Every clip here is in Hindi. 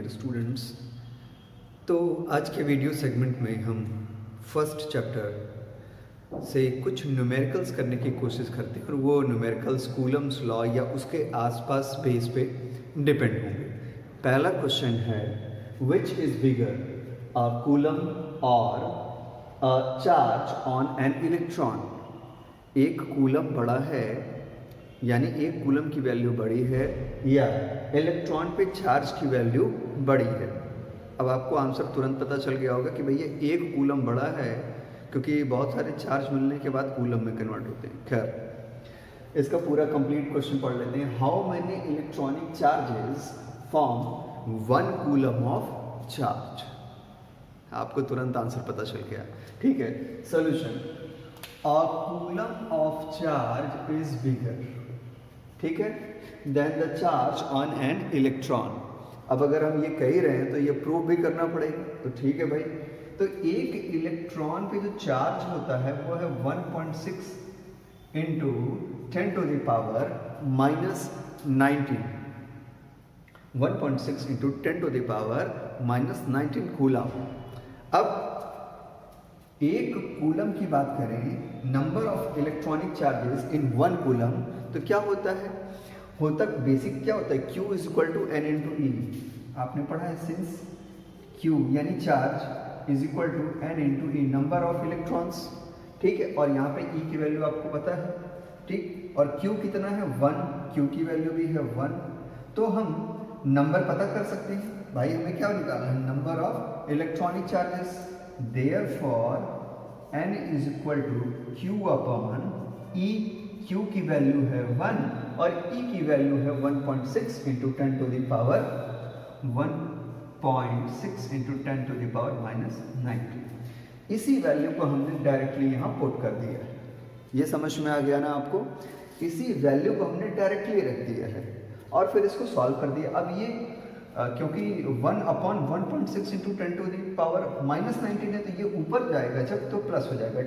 Dear students. तो आज के वीडियो सेगमेंट में हम फर्स्ट चैप्टर से कुछ न्यूमेरिकल्स करने की कोशिश करते हैं और वो न्यूमेरिकल्स कूलम्स लॉ या उसके आसपास बेस पे डिपेंड होंगे। पहला क्वेश्चन है which is bigger a coulomb और a charge on an electron. एक कूलम बड़ा है यानी एक कूलम की वैल्यू बड़ी है या इलेक्ट्रॉन पे चार्ज की वैल्यू बड़ी है। अब आपको आंसर तुरंत पता चल गया होगा कि भैया एक कूलम बड़ा है क्योंकि बहुत सारे चार्ज मिलने के बाद कूलम में कन्वर्ट होते हैं। खैर इसका पूरा कंप्लीट क्वेश्चन पढ़ लेते हैं। How many electronic charges form one coulomb of charge. आपको तुरंत आंसर पता चल गया। ठीक है, solution a coulomb of charge is bigger, ठीक है, then the charge on an electron. अब अगर हम ये कह ही रहे हैं तो ये प्रूव भी करना पड़ेगा। तो ठीक है भाई, तो एक इलेक्ट्रॉन पे जो चार्ज होता है वो है 1.6 into 10 to the power minus 19। 1.6 into 10 to the power minus 19 coulomb. अब एक कूलम की बात करें, number of electronic charges in one coulomb, तो क्या होता है, बेसिक क्या होता है, Q is equal to N into E. आपने पढ़ा है सिंस Q यानी charge is equal to N into E, number of electrons. ठीक है, और यहाँ पे E की वैल्यू आपको पता है। ठीक, और Q कितना है 1, Q की वैल्यू भी है 1। तो हम नंबर पता कर सकते हैं भाई, हमें क्या निकालना है, number of electronic charges. Therefore n is equal to Q upon E। Q की वैल्यू है 1 और E की वैल्यू है 1.6 into 10 to the power 1.6 into 10 to the power minus 90। इसी वैल्यू को हमने डायरेक्टली यहाँ पुट कर दिया है। ये समझ में आ गया ना आपको, इसी वैल्यू को हमने डायरेक्टली रख दिया है और फिर इसको सॉल्व कर दिया। अब ये क्योंकि 1 upon 1.6 into 10 to the power minus 19 है तो ये ऊपर जाएगा जब तो प्लस हो जाएगा,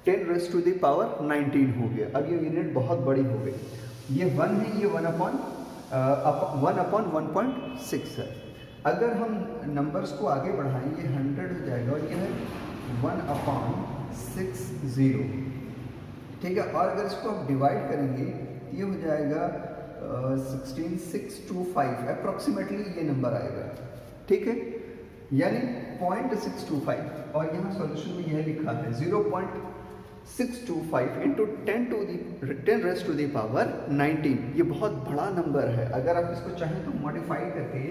10 रेज टू द पावर 19 हो गया। अब ये यूनिट बहुत बड़ी हो गई, ये 1 है, ये 1 अपॉन 1.6 है। अगर हम नंबर्स को आगे बढ़ाएंगे 100 हो जाएगा और ये है 1 अपॉन 60। ठीक है, और अगर इसको आप डिवाइड करेंगे ये हो जाएगा 16625 अप्रोक्सीमेटली ये नंबर आएगा। ठीक है, यानी 0.625 और यहाँ सॉल्यूशन में यह लिखा है 0.625 into 10 raise to the power 19। ये बहुत बड़ा नंबर है। अगर आप इसको चाहें तो मॉडिफाई करके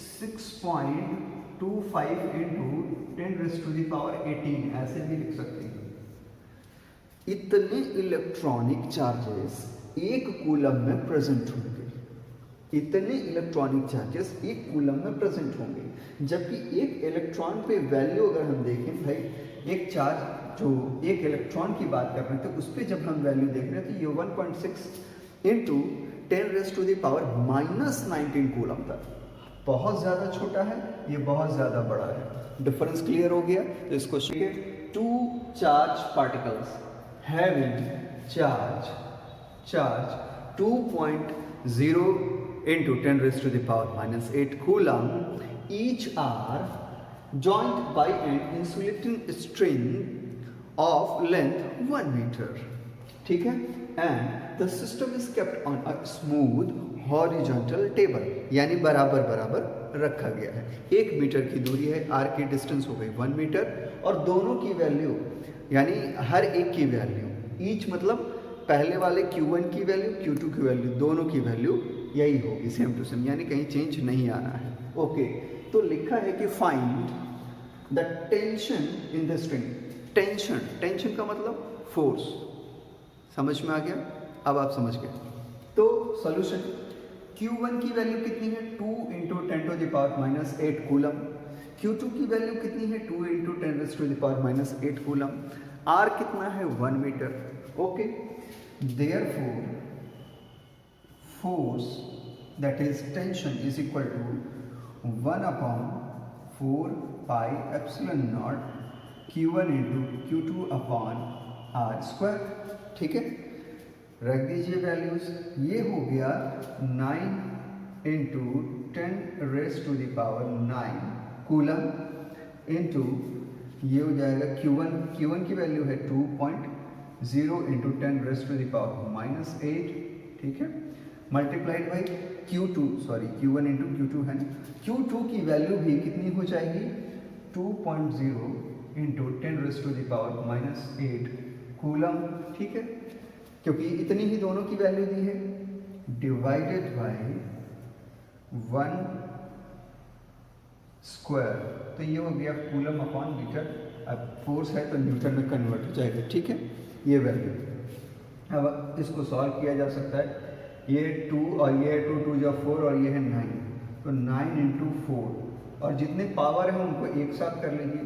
6.25 into 10 raise to the power 18 ऐसे भी लिख सकते हैं। इतने इलेक्ट्रॉनिक चार्जेस एक कूलम में प्रेजेंट होंगे, इतने इलेक्ट्रॉनिक चार्जेस एक कूलम में प्रेजेंट होंगे। जबकि एक इलेक्ट्रॉन पे वैल्यू अगर हम देखें भाई, एक चार्ज जो एक इलेक्ट्रॉन की बात कर रहे हैं तो उस पर जब हम वैल्यू देख रहे हैं तो ये 1.6 into 10 raise to the power minus 19 coulomb तक, बहुत ज़्यादा छोटा है, ये बहुत ज़्यादा बड़ा है। डिफरेंस क्लियर हो गया। तो इसको two charge particles having charge 2.0 into 10 raised to the power minus 8 coulomb each are joined by an insulating string of length 1 meter. ठीक है, and the system is kept on a smooth horizontal table, यानी बराबर बराबर रखा गया है। 1 मीटर की दूरी है, r की डिस्टेंस हो गई 1 मीटर और दोनों की वैल्यू यानी हर एक की वैल्यू, ईच मतलब पहले वाले Q1 की वैल्यू Q2 की वैल्यू, दोनों की वैल्यू यही होगी सेम टू सेम, यानी कहीं चेंज नहीं आना है। ओके, तो लिखा है कि find the tension in the string. Tension का मतलब फोर्स, समझ में आ गया? अब आप समझ गए। तो सॉल्यूशन, Q1 की वैल्यू कितनी है 2 into 10 to the power minus 8 coulomb. Q2 की वैल्यू कितनी है 2 into 10 raise to the power minus 8 coulomb. R कितना है 1 metre. Okay, therefore force that is tension is equal to 1 upon 4 pi epsilon naught Q1 into Q2 upon R square। ठीक है, रख दीजिए वैल्यूज, ये हो गया 9 इंटू 10⁻⁹ कूलम इंटू ये हो जाएगा Q1 की वैल्यू है 2.0 इंटू 10⁻⁻8, ठीक है, multiplied by Q1 into Q2 है ना, Q2 की वैल्यू भी कितनी हो जाएगी 2.0 इंटू 10⁻⁻8 कूलम, ठीक है, क्योंकि इतनी ही दोनों की वैल्यू दी है, डिवाइडेड बाई 1 स्क्वायर, तो ये हो गया कूलम अपॉन मीटर। अब फोर्स है तो न्यूटन में कन्वर्ट हो जाएगा, ठीक है, ये वैल्यू। अब इसको सॉल्व किया जा सकता है, ये 2 और ये 2 जो 4 और ये है 9, तो 9 इंटू 4, और जितने पावर है उनको एक साथ कर लीजिए,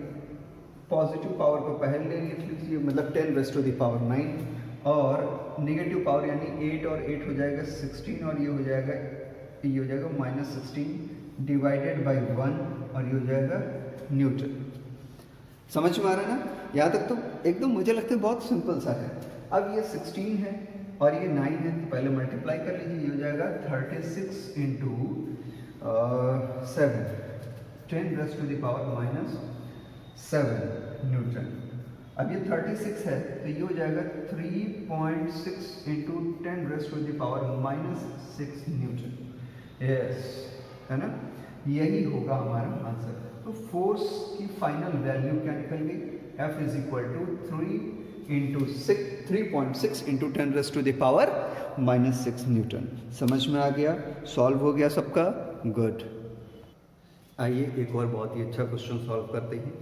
पॉजिटिव पावर को पहले लिख लीजिए, मतलब 10⁻⁹, और नेगेटिव पावर यानी 8 और 8 हो जाएगा 16, और ये हो जाएगा -16 डिवाइडेड बाई 1, और ये हो जाएगा न्यूटन। समझ में आ रहा है ना? यहाँ तक तो एकदम मुझे लगता है बहुत सिंपल सा है। अब ये 16 है और ये 9 है, पहले मल्टीप्लाई कर लीजिए, ये हो जाएगा 36 इंटू 7 10⁻⁻7 न्यूटन। अब ये 36 है तो ये हो जाएगा 3.6 इंटू 10⁻⁻6 न्यूटन। यस, है ना, यही होगा हमारा आंसर। तो फोर्स की फाइनल वैल्यू क्या निकल गई, F is equal to 3.6 into 10⁻⁻6 newton. समझ में आ गया, सॉल्व हो गया सबका, गुड। आइए एक और बहुत ही अच्छा क्वेश्चन सॉल्व करते हैं,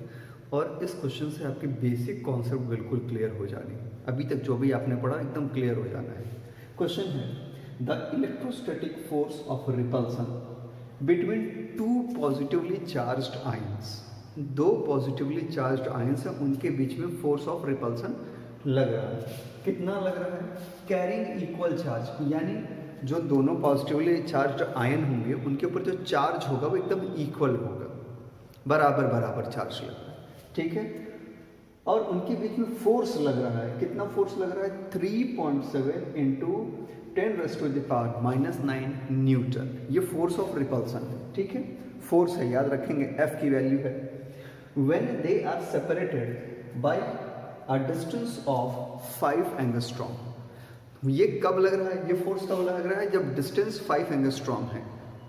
और इस क्वेश्चन से आपके बेसिक कॉन्सेप्ट बिल्कुल क्लियर हो जाने, अभी तक जो भी आपने पढ़ा एकदम क्लियर हो जाना है। क्वेश्चन है, the electrostatic force of repulsion between 2 positively charged ions, 2 positively charged ions हैं, उनके बीच में फोर्स ऑफ रिपल्सन लग रहा है। कितना लग रहा है, कैरिंग इक्वल चार्ज, यानी जो दोनों पॉजिटिवली चार्ज्ड आयन होंगे उनके ऊपर जो चार्ज होगा वो एकदम इक्वल होगा, बराबर चार्ज लग रहा है, ठीक है, और उनके बीच में फोर्स लग रहा है। कितना फोर्स लग रहा है, 3.7 इंटू 10⁻⁻9 न्यूटन। ये फोर्स ऑफ रिपल्सन है, ठीक है, फोर्स है, याद रखेंगे, F की वैल्यू है। When they are separated by a distance of 5 angstrom, ये कब लग रहा है, ये फोर्स कब लग रहा है, जब डिस्टेंस 5 एंगस्ट्रॉम है।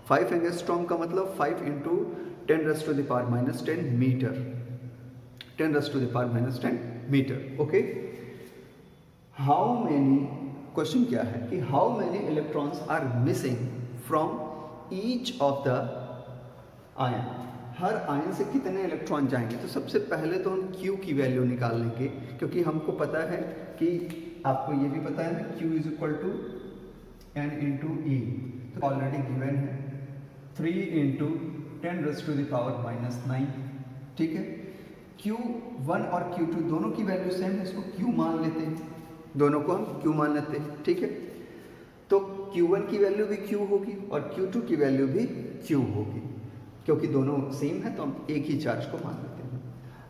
5 एंगस्ट्रॉम का मतलब 5 into 10⁻⁻10 metre, 10⁻⁻10 metre, okay. How many, question क्या है कि how many electrons are missing from each of the ion, हर आयन से कितने इलेक्ट्रॉन जाएंगे। तो सबसे पहले तो हम Q की वैल्यू निकाल लेंगे, क्योंकि हमको पता है कि, आपको ये भी पता है ना, Q is equal to N into E, तो ऑलरेडी गिवन है 3 इंटू 10⁻⁻9, ठीक है। Q1 और Q2 दोनों की वैल्यू सेम है, इसको Q मान लेते हैं, दोनों को हम Q मान लेते हैं, ठीक है। तो Q1 की वैल्यू भी Q होगी और Q2 की वैल्यू भी Q होगी, क्योंकि दोनों सेम है तो हम एक ही चार्ज को मान लेते हैं।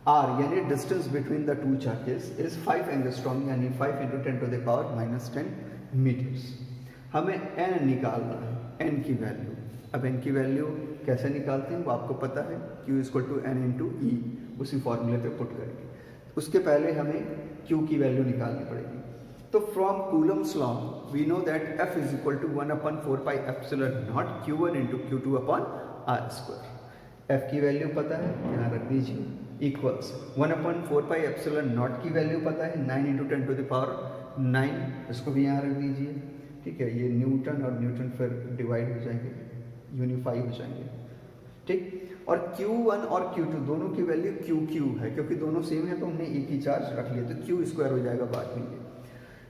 R यानी distance between the 2 charges is 5 angstrom, यानी 5 इंटू 10⁻⁻10 मीटर्स। हमें N निकालना है, N की वैल्यू। अब N की वैल्यू कैसे निकालते हैं वो आपको पता है, Q equal to N into E, उसी फॉर्मूले पे पुट करेंगे। उसके पहले हमें Q की वैल्यू निकालनी पड़ेगी। तो from Coulomb's law we know that F is equal to 1/4πε0 Q1 into Q2 upon R square. F की वैल्यू पता है, यहाँ रख दीजिए, इक्वल्स 1/4πε0 की वैल्यू पता है 9 इंटू 10⁻9, इसको भी यहाँ रख दीजिए, ठीक है। ये न्यूटन और न्यूटन फिर डिवाइड हो जाएंगे, यूनिफाई हो जाएंगे, ठीक। और Q1 और Q2 दोनों की वैल्यू QQ है, क्योंकि दोनों सेम है तो हमने एक ही चार्ज रख लिया, तो Q स्क्वायर हो जाएगा बाद में,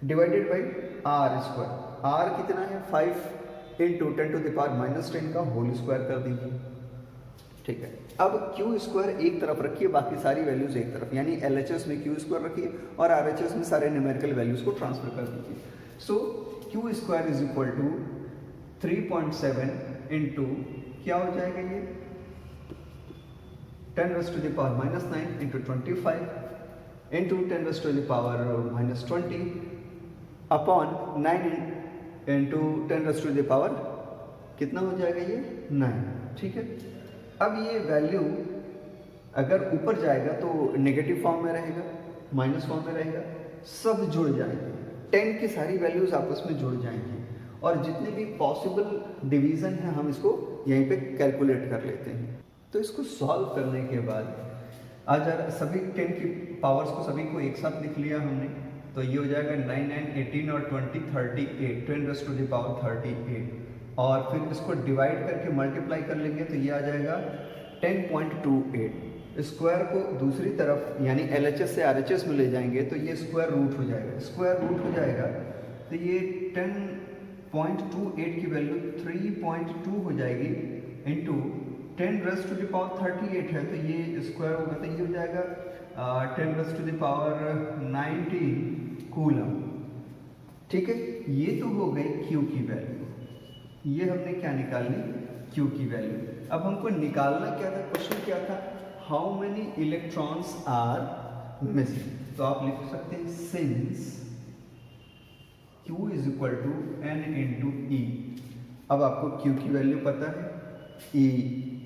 divided by R square. R कितना है, 5 इंटू 10⁻10 का होल स्क्वायर कर दीजिए, ठीक है। अब Q स्क्वायर एक तरफ रखिए, बाकी सारी वैल्यूज एक तरफ, यानी LHS में Q स्क्वायर रखिए और RHS में सारे न्यूमेरिकल वैल्यूज को ट्रांसफर कर दीजिए। So Q square is equal to 3.7 into क्या हो जाएगा, ये 10⁻⁻9 इंटू 25 इंटू 10⁻⁻20 अपॉन 9 इंटू 10⁻, कितना हो जाएगा ये 9, ठीक है। अब ये वैल्यू अगर ऊपर जाएगा तो नेगेटिव फॉर्म में रहेगा, माइनस फॉर्म में रहेगा, सब जुड़ जाएंगे, 10 की सारी वैल्यूज आपस में जुड़ जाएंगी और जितने भी पॉसिबल डिवीजन है हम इसको यहीं पे कैलकुलेट कर लेते हैं। तो इसको सॉल्व करने के बाद आज सभी 10 की पावर्स को सभी को एक साथ लिख लिया हमने, तो ये हो जाएगा 9, 9, 18 और 20, 38, 10⁻38 और फिर इसको डिवाइड करके मल्टीप्लाई कर लेंगे तो ये आ जाएगा 10.28। स्क्वायर को दूसरी तरफ यानी LHS से RHS में ले जाएंगे तो ये स्क्वायर रूट हो जाएगा, स्क्वायर रूट हो जाएगा तो ये 10.28 की वैल्यू 3.2 हो जाएगी इंटू 10⁻38 है तो ये स्क्वायर होगा तो ये हो जाएगा 10⁻19 कूलम, ठीक है। ये तो हो गई Q की वैल्यू, ये हमने क्या निकालनी Q की वैल्यू। अब हमको निकालना क्या था, क्वेश्चन क्या था, how many electrons are missing. तो आप लिख सकते हैं since Q is equal to N into E। अब आपको Q की वैल्यू पता है, E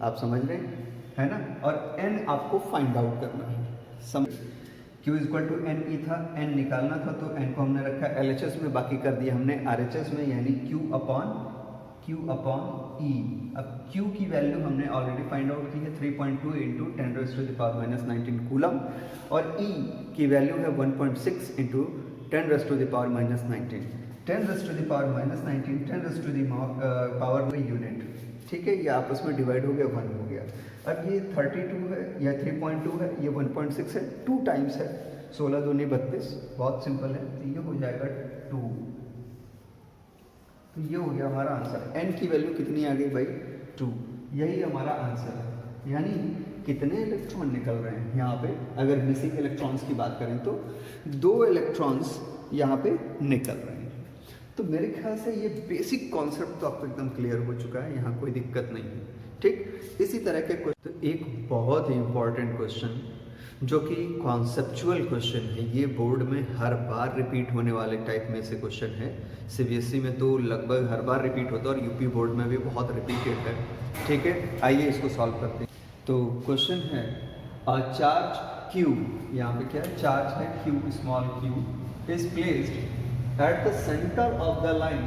आप समझ रहे हैं है ना, और N आपको फाइंड आउट करना है। Q is equal to N E था, N निकालना था तो N को हमने रखा LHS में, बाकी कर दिया हमने RHS में यानी Q अपॉन E। अब Q की वैल्यू हमने ऑलरेडी फाइंड आउट की है 3.2 इंटू 10⁻⁻19 कूलम और E की वैल्यू है 1.6 इंटू 10⁻⁻19, 10⁻⁻19 10⁻⁻ यूनिट, ठीक है। ये आपस में डिवाइड हो गया, 1 हो गया। अब ये 32 है या 3.2 है, ये 1.6 है, 2 टाइम्स है, 16 दूनी 32, बहुत सिंपल है, तो ये हो जाएगा 2। तो ये हो गया हमारा आंसर। N की वैल्यू कितनी आ गई भाई 2, यही हमारा आंसर है। यानी कितने इलेक्ट्रॉन निकल रहे हैं यहाँ पे, अगर मिसिंग इलेक्ट्रॉन्स की बात करें तो 2 इलेक्ट्रॉन्स यहाँ पे निकल रहे हैं। तो मेरे ख्याल से ये बेसिक कॉन्सेप्ट तो आपको एकदम क्लियर हो चुका है, यहाँ कोई दिक्कत नहीं है, ठीक। इसी तरह के क्वेश्चन, तो एक बहुत ही इंपॉर्टेंट क्वेश्चन जो कि कॉन्सेप्चुअल क्वेश्चन है, ये बोर्ड में हर बार रिपीट होने वाले टाइप में से क्वेश्चन है। CBSE में तो लगभग हर बार रिपीट होता है और UP बोर्ड में भी बहुत रिपीटेड है, ठीक है। आइए इसको सॉल्व करते हैं। तो क्वेश्चन है चार्ज Q, यहाँ पे क्या है, चार्ज है Q, small q is placed at the centre of the line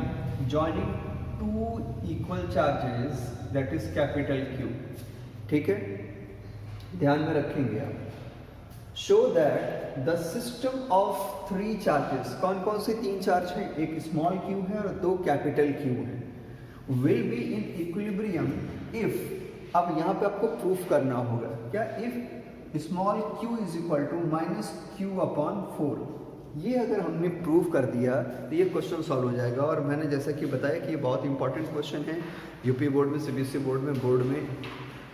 joining 2 equal charges that is capital Q, ठीक है। ध्यान में रखेंगे आप। Show that the system of 3 charges, कौन कौन से 3 चार्ज हैं, एक स्मॉल q है और 2 कैपिटल Q है, will be in equilibrium if, अब यहाँ पे आपको प्रूफ करना होगा क्या, if small q is equal to -q/4। ये अगर हमने प्रूव कर दिया तो ये क्वेश्चन सॉल्व हो जाएगा। और मैंने जैसा कि बताया कि ये बहुत इंपॉर्टेंट क्वेश्चन है, UP बोर्ड में, CBSE बोर्ड में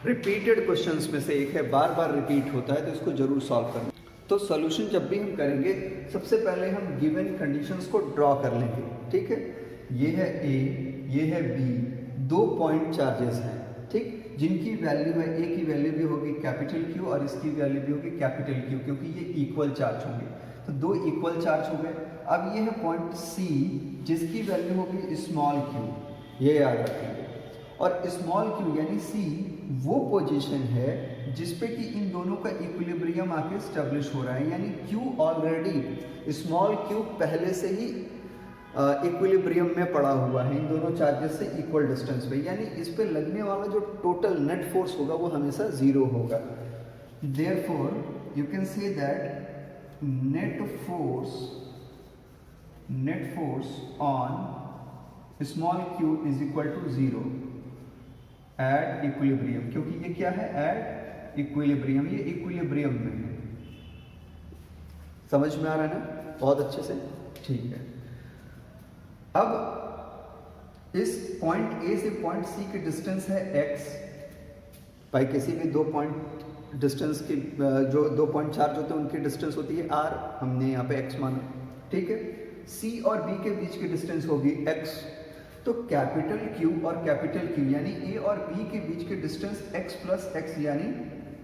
रिपीटेड क्वेश्चंस में से एक है, बार बार रिपीट होता है, तो इसको जरूर सॉल्व करना। तो सॉल्यूशन जब भी हम करेंगे सबसे पहले हम गिवन कंडीशंस को ड्रॉ कर लेंगे, ठीक है। ये है A, ये है B, 2 पॉइंट चार्जेस हैं, ठीक, जिनकी वैल्यू है, A की वैल्यू भी होगी कैपिटल Q और इसकी वैल्यू भी होगी कैपिटल Q, क्योंकि ये इक्वल चार्ज होंगे, तो 2 इक्वल चार्ज हो गए। अब ये है पॉइंट C जिसकी वैल्यू होगी स्मॉल q, ये याद रखेंगे। और स्मॉल q यानी C वो पोजीशन है जिसपे कि इन दोनों का इक्विलिब्रियम आके स्टेब्लिश हो रहा है, यानी Q ऑलरेडी, स्मॉल q पहले से ही इक्विलिब्रियम में पड़ा हुआ है इन दोनों चार्जेस से इक्वल डिस्टेंस पे, यानी इस पे लगने वाला जो टोटल नेट फोर्स होगा वो हमेशा 0 होगा। Therefore you can say that net force on small q is equal to 0 at equilibrium, क्योंकि ये क्या है, एट इक्विलिब्रियम, ये इक्विलिब्रियम में है। समझ में आ रहा है ना बहुत अच्छे से, ठीक है। अब इस पॉइंट A से पॉइंट C की डिस्टेंस है x, भाई किसी भी 2 पॉइंट डिस्टेंस की, जो 2 पॉइंट चार्ज होते हैं उनकी डिस्टेंस होती है r, हमने यहाँ पे x माना, ठीक है। C और B के बीच की डिस्टेंस होगी x, तो कैपिटल Q और कैपिटल Q यानी A और B के बीच की डिस्टेंस x प्लस x यानी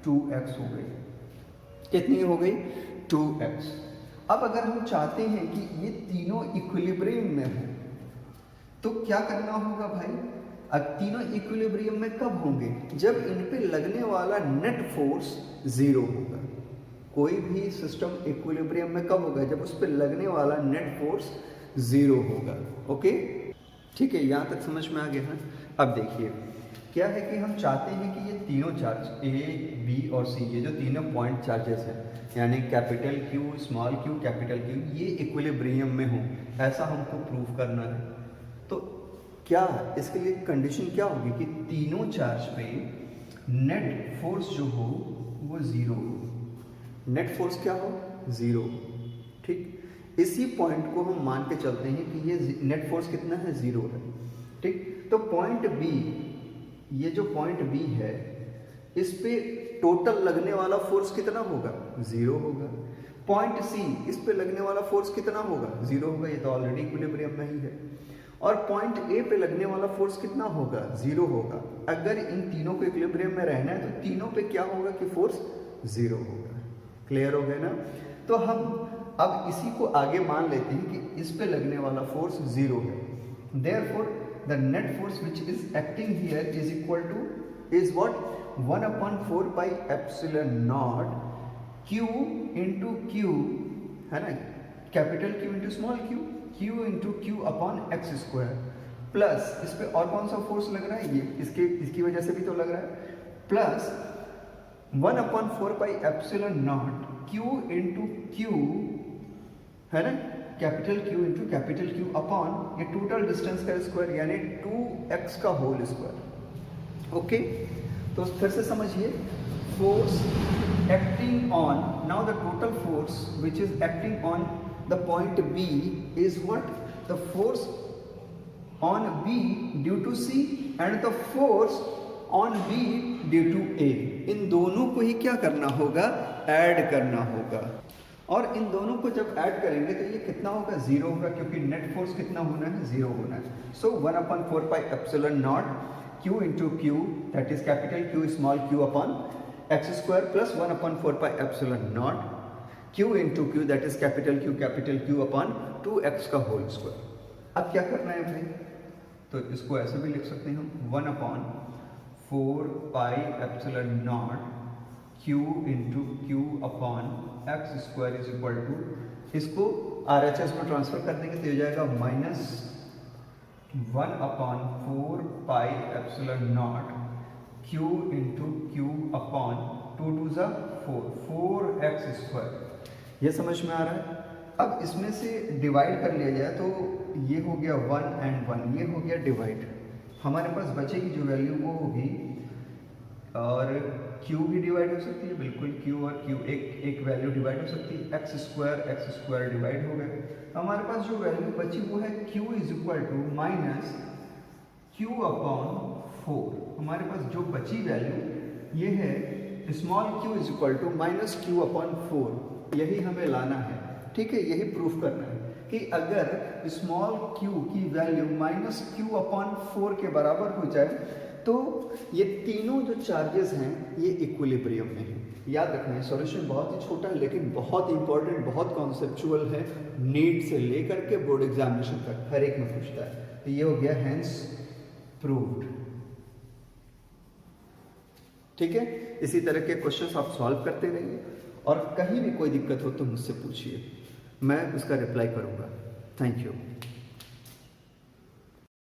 2x हो गई। कितनी हो गई, 2x। अब अगर हम चाहते हैं कि ये तीनों इक्विलिब्रियम में हो तो क्या करना होगा भाई, अब तीनों इक्विलिब्रियम में कब होंगे? जब इन पे लगने वाला नेट फोर्स जीरो होगा। कोई भी सिस्टम इक्विलिब्रियम में कब होगा? जब उस पे लगने वाला नेट फोर्स जीरो होगा। ओके, ठीक है, यहाँ तक समझ में आ गया है। अब देखिए क्या है कि हम चाहते हैं कि ये तीनों चार्ज ए, बी और सी, ये जो तीनों पॉइंट चार्जेस हैं, यानी capital Q, small Q, capital Q, ये इक्विलिब्रियम में हों, ऐसा हमको प्रूव करना है। तो क्या इसके लिए कंडीशन क्या होगी कि तीनों चार्ज पे नेट फोर्स जो हो वो जीरो हो। नेट फोर्स क्या हो? जीरो। ठीक, इसी पॉइंट को हम मान के चलते हैं कि ये नेट फोर्स कितना है? जीरो है। ठीक, तो पॉइंट बी, ये जो पॉइंट बी है, इस पे टोटल लगने वाला फोर्स कितना होगा? जीरो होगा। पॉइंट सी, इस पे लगने वाला फोर्स कितना होगा? जीरो होगा, ये तो ऑलरेडी इक्विलिब्रियम में ही है। और पॉइंट ए पे लगने वाला फोर्स कितना होगा? जीरो होगा। अगर इन तीनों को इक्विलिब्रियम में रहना है तो तीनों पे क्या होगा कि फोर्स जीरो होगा। क्लियर हो गया ना? तो हम अब इसी को आगे मान लेते हैं कि इस पे लगने वाला फोर्स जीरो है। Therefore the net force which is acting here is equal two is what? 1/4 pi epsilon naught Q into Q, है ना, capital Q into small Q, Q into q upon x square, plus इस पे और कौन सा फोर्स लग रहा है? ये इसकी वजह से भी तो लग रहा है, plus 1/4 pi epsilon naught Q into Q, है ना, capital Q into capital Q upon ये टोटल डिस्टेंस का स्क्वायर यानी 2x का होल स्क्वायर। ओके, तो फिर से समझिए, force acting on, now the total force which is acting on the point B is what? The force on B due to C and the force on B due to A. इन दोनों को ही क्या करना होगा? ऐड करना होगा। और इन दोनों को जब ऐड करेंगे तो ये कितना होगा? जीरो होगा, क्योंकि नेट फोर्स कितना होना है? जीरो होना है। सो 1/4 pi epsilon naught Q into Q, that is capital Q small q upon x square, plus 1/4 pi epsilon naught Q into Q, that is capital Q upon 2x का होल स्क्वायर। अब क्या करना है भाई? तो इसको ऐसे भी लिख सकते हैं हम, 1/4 pi epsilon naught Q into q upon x square is equal to, इसको RHS में ट्रांसफर कर देंगे तो हो जाएगा -1/4 pi epsilon naught Q into q upon 2 2 ज़ा 4x स्क्वायर। ये समझ में आ रहा है? अब इसमें से डिवाइड कर लिया जाए तो ये हो गया 1 and 1, ये हो गया डिवाइड। हमारे पास बचेगी जो वैल्यू वो होगी, और Q भी डिवाइड हो सकती है, बिल्कुल Q और Q एक वैल्यू डिवाइड हो सकती है, एक्स स्क्वायर डिवाइड हो गए। हमारे पास जो वैल्यू बची वो है Q is equal to minus Q upon 4। हमारे पास जो बची वैल्यू ये है small q is equal to minus q upon 4, यही हमें लाना है। ठीक है, यही प्रूफ करना है कि अगर स्मॉल q की वैल्यू माइनस क्यू अपॉन 4 के बराबर हो जाए तो ये तीनों जो चार्जेस हैं ये इक्विलिब्रियम में हैं। याद रखना है, सॉल्यूशन बहुत ही छोटा है लेकिन बहुत इंपॉर्टेंट, बहुत कॉन्सेप्चुअल है, नीट से लेकर के बोर्ड एग्जामिनेशन तक हर एक में पूछता है। तो ये हो गया हेंस प्रूव्ड। ठीक है, इसी तरह के क्वेश्चंस आप सॉल्व करते रहिए और कहीं भी कोई दिक्कत हो तो मुझसे पूछिए, मैं उसका रिप्लाई करूंगा। Thank you.